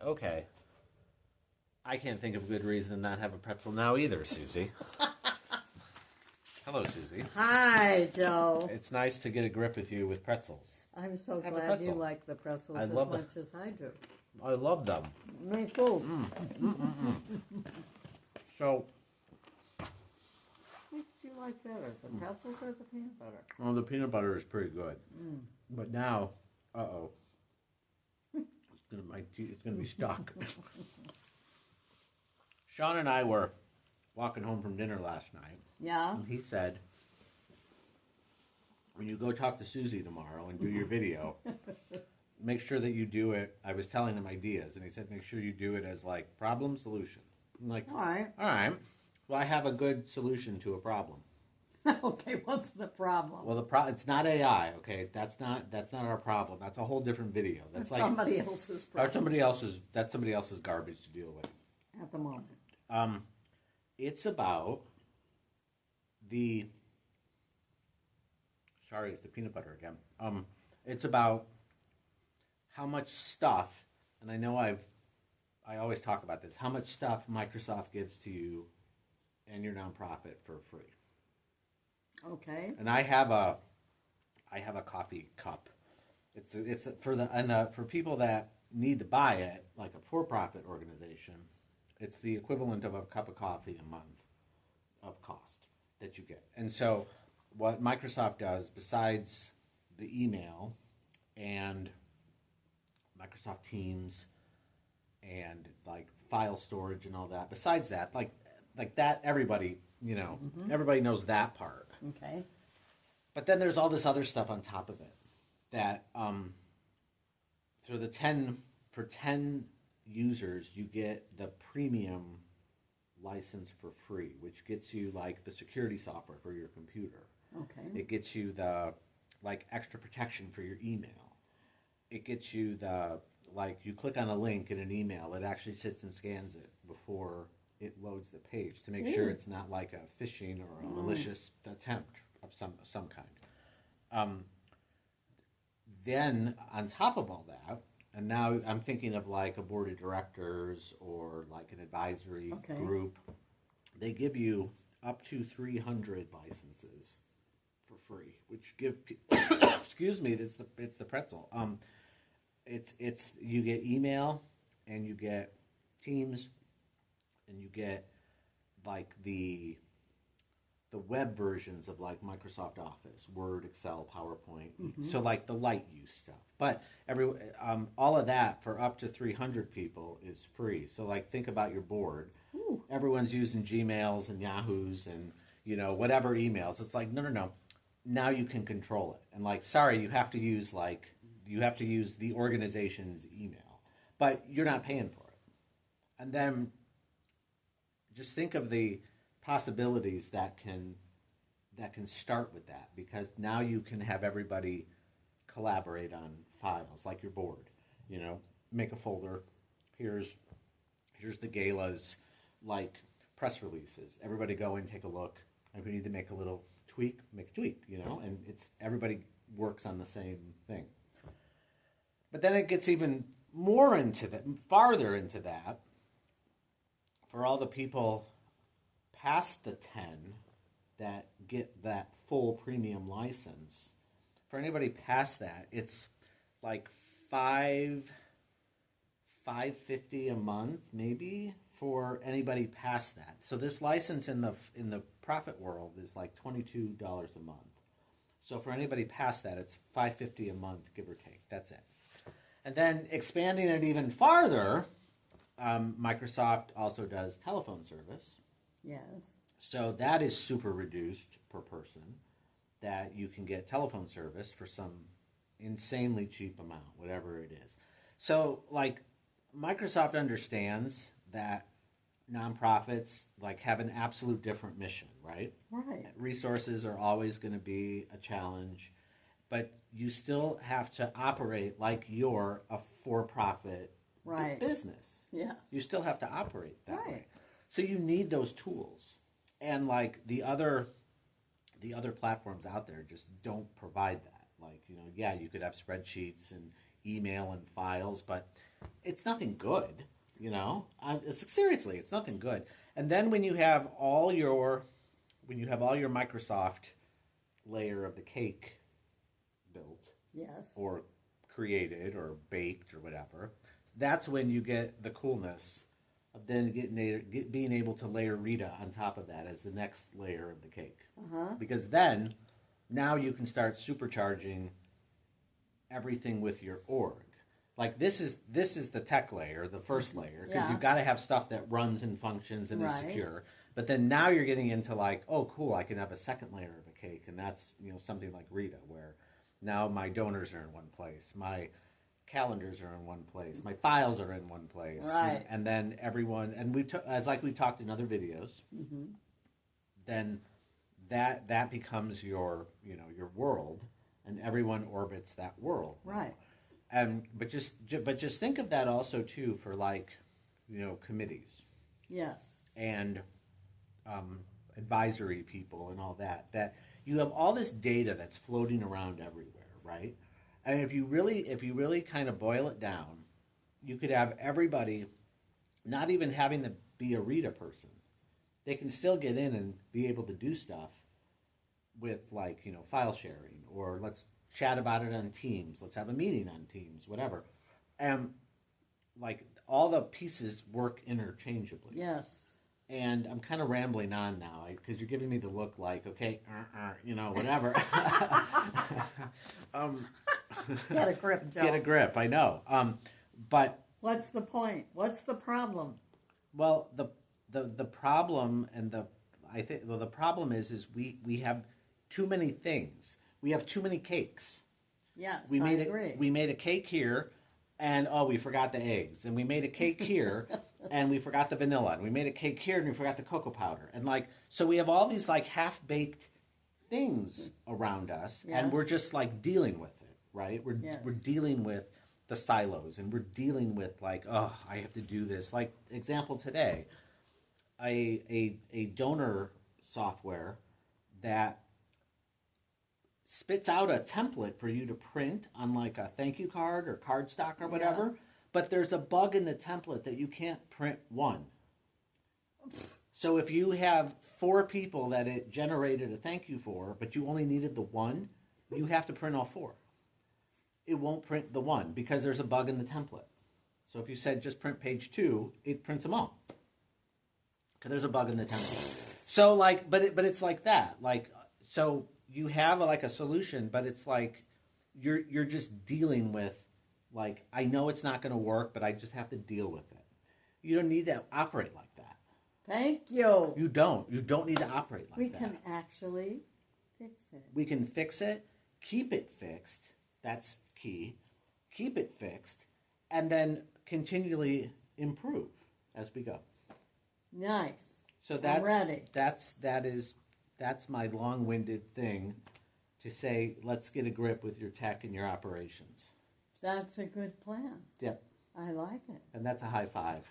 Okay. I can't think of a good reason to not have a pretzel now either, Suzy. Hello, Suzy. Hi, Joe. It's nice to get a grip with you with pretzels. I'm so glad you like the pretzels as much as I do. I love them. Me too. So, which do you like better, the pretzels or the peanut butter? well, the peanut butter is pretty good. But now, it's gonna be stuck. Sean and I were walking home from dinner last night. Yeah? And he said, when you go talk to Suzy tomorrow and do your video, make sure that you do it. I was telling him ideas, and he said, make sure you do it as like problem solution. I'm like, all right. Well, I have a good solution to a problem. Okay, what's the problem? Well, it's not AI. Okay, that's not our problem. That's a whole different video. That's like somebody else's problem. That's somebody else's garbage to deal with at the moment. It's about it's the peanut butter again. It's about how much stuff, and I know I always talk about this, how much stuff Microsoft gives to you and your nonprofit for free. Okay. And I have a coffee cup. It's for people that need to buy it, like a for-profit organization. It's the equivalent of a cup of coffee a month of cost that you get. And so what Microsoft does, besides the email and Microsoft Teams and like file storage and all that, besides that, like that, everybody knows that part. Okay. But then there's all this other stuff on top of it that for 10 users, you get the premium license for free, which gets you like the security software for your computer. Okay. It gets you the like extra protection for your email. It gets you the like you click on a link in an email, it actually sits and scans it before it loads the page to make sure it's not like a phishing or a malicious attempt of some kind. Then on top of all that, and now I'm thinking of like a board of directors or like an advisory group. They give you up to 300 licenses for free, which give excuse me, it's the pretzel. It's you get email and you get Teams and you get like the web versions of like Microsoft Office, Word, Excel, PowerPoint. So like the light use stuff. But all of that for up to 300 people is free. So like think about your board. Ooh. Everyone's using Gmails and Yahoos and whatever emails. It's like no. Now you can control it. And like sorry, you have to use the organization's email, but you're not paying for it. And then just think of the possibilities that can start with that, because now you can have everybody collaborate on files like your board. Make a folder. Here's the gala's like press releases. Everybody go and take a look. If we need to make a little tweak, make a tweak. And it's everybody works on the same thing. But then it gets even more farther into that. For all the people past the 10 that get that full premium license, for anybody past that, it's like $550 a month, maybe, for anybody past that. So this license in the profit world is like $22 a month. So for anybody past that, it's $550 a month, give or take. That's it. And then expanding it even farther, Microsoft also does telephone service. Yes. So that is super reduced per person, that you can get telephone service for some insanely cheap amount, whatever it is. So like Microsoft understands that nonprofits like have an absolute different mission, right? Right. Resources are always going to be a challenge, but you still have to operate like you're a for-profit business. Yes. You still have to operate that way. So you need those tools. And like the other platforms out there just don't provide that. Like, you could have spreadsheets and email and files, but it's nothing good, you know. Seriously, it's nothing good. And then when you have all your Microsoft layer of the cake built, yes, or created or baked or whatever, that's when you get the coolness of then being able to layer Rita on top of that as the next layer of the cake. Because then, now you can start supercharging everything with your org. Like this is the tech layer, the first layer, because you've got to have stuff that runs and functions and is secure. But then now you're getting into like, oh, cool, I can have a second layer of a cake, and that's something like Rita, where now my donors are in one place, my calendars are in one place, my files are in one place, right? And then everyone, and we talked in other videos, then that becomes your your world, and everyone orbits that world, right? But just think of that also too for like committees, yes, and advisory people and all that you have all this data that's floating around everywhere, right? And if you really kind of boil it down, you could have everybody not even having to be a Rita person. They can still get in and be able to do stuff with like, file sharing, or let's chat about it on Teams. Let's have a meeting on Teams, whatever. And like all the pieces work interchangeably. Yes. And I'm kind of rambling on now because you're giving me the look like, okay, whatever. Get a grip, Joe. Get a grip, I know. But what's the point? What's the problem? Well, the problem the problem is we have too many things. We have too many cakes. Yes, I agree. We made a cake here, and we forgot the eggs. And we made a cake here, and we forgot the vanilla. And we made a cake here, and we forgot the cocoa powder. And so we have all these like half-baked things around us, and we're just like dealing with it, right? We're dealing with the silos, and we're dealing with like, oh, I have to do this. Like example today, a donor software that spits out a template for you to print on like a thank you card or cardstock or whatever, but there's a bug in the template that you can't print one. So if you have 4 people that it generated a thank you for, but you only needed the one, you have to print all 4. It won't print the one because there's a bug in the template. So if you said just print page 2, it prints them all because there's a bug in the template. So like, but it's like that. Like, so you have a solution, but it's like you're just dealing with like, I know it's not going to work, but I just have to deal with it. You don't need to operate like that. Thank you. You don't need to operate like that. We can actually fix it. We can fix it, keep it fixed. That's key. Keep it fixed, and then continually improve as we go. Nice. So that's I'm ready. That's my long-winded thing to say, let's get a grip with your tech and your operations. That's a good plan. Yep. I like it. And that's a high five.